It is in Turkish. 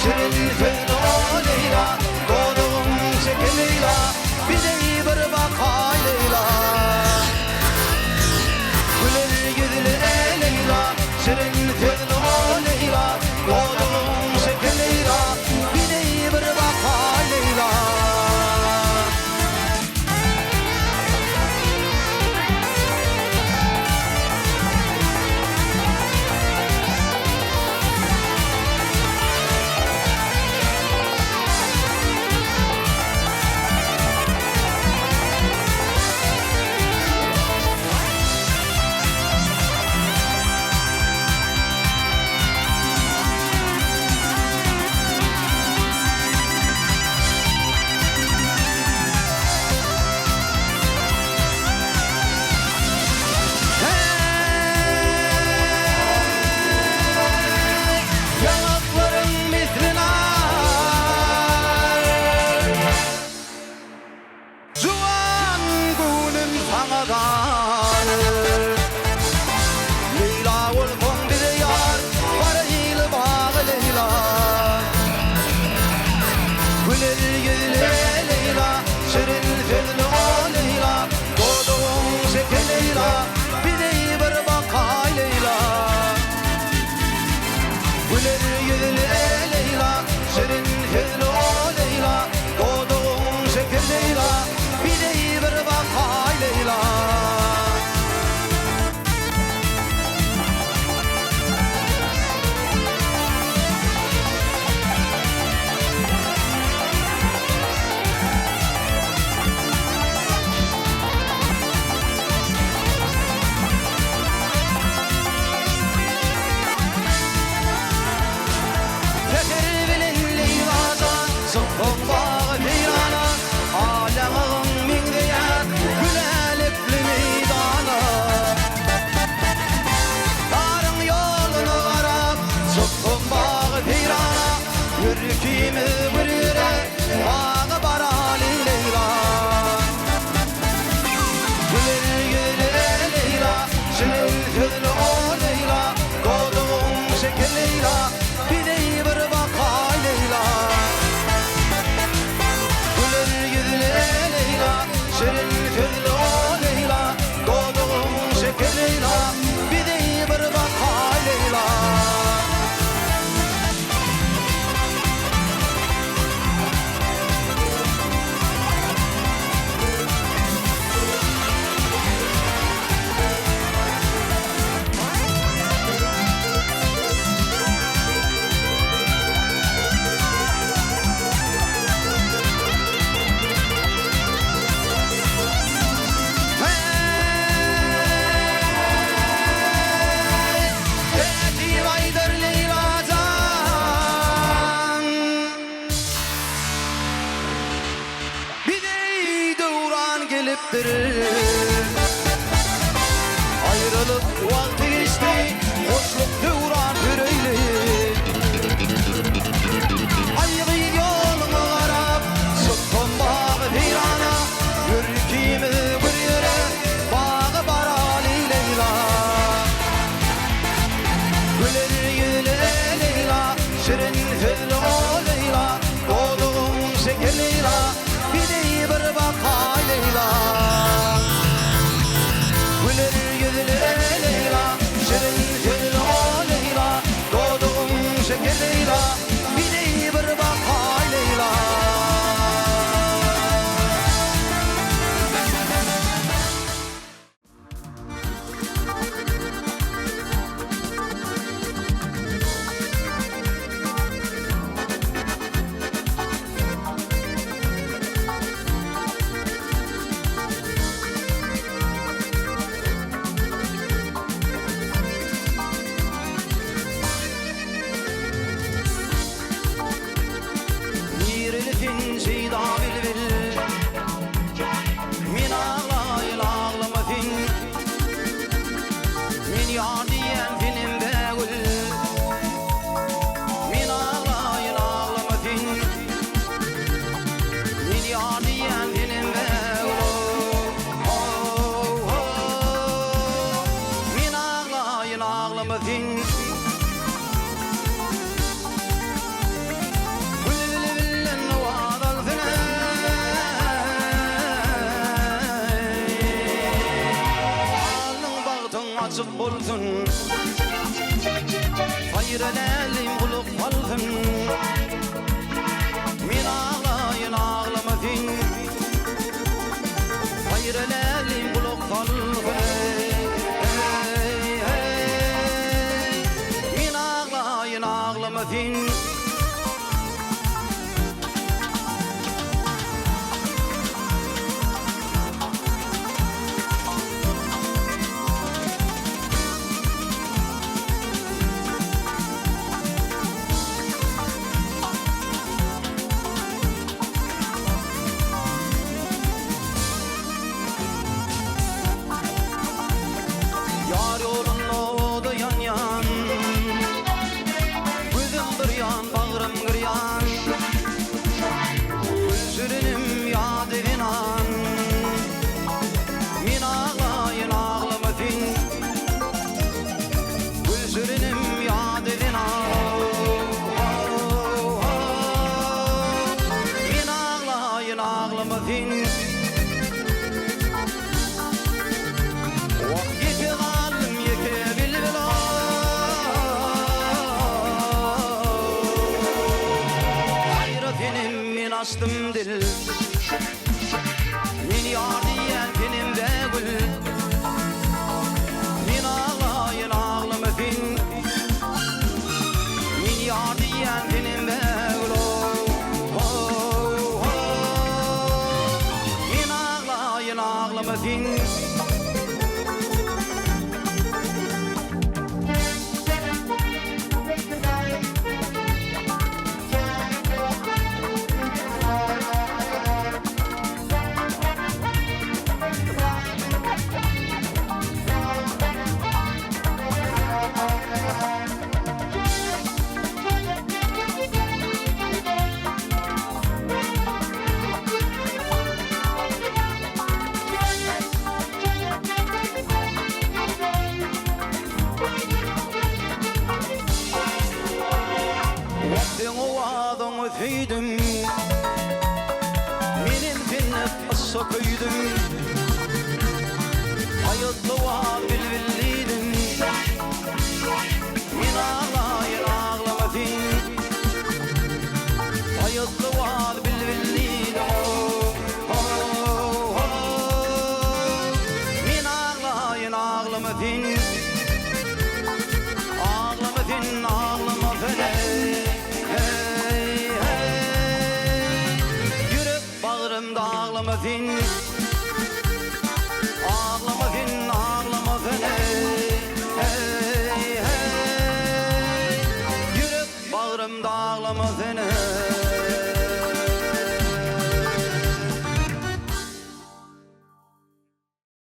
şirin feyno Leyla, doğduğum şeker Leyla, bir de bir baka Leyla. Güler yüzlü Leyla, şirin feyno Leyla, doğduğum şeker Leyla, bir de bir baka Leyla. Ayrılık vakti geçti, hoşluk devran yüreğli. Ayrı yolunu arap, sıkkın bağı pirana, yürkimi bir yere, bağı barali Leyla. Güler yüzlü Leyla, şirin fezli o Leyla, doğduğum şeker Leyla, bir de bir baka Leyla. Güler yüzlü Leyla, şirin fezli o Leyla, doğduğum şeker Leyla, bir de bir baka Leyla. ağlama fin. Yar yolunda da yan yan, gözüm bir yan, bağrım bir yan. Gülsürünüm yad evinan, min ağlayın ağlama fin. Gülsürünüm yad evinan, min ağlayın ağlama fin. Astım dil, min yar diyen tenimde gül. Min ağlayın ağlama fin, min yar diyen tenimde gül. Min ağlayın ağlama fin. Vaktin o adamı feydüm, benim finnet assa köydüm. Hayatlı var bilbilliydim, min ağlayın ağlama fin. Hayatlı var bilbilliydim, min ağlayın ağlama fin. Ağlama fin, ağlama felek. Ağlama fin, ağlama fin, ağlama felek. Hey hey, yürek bağrımda ağlama felek.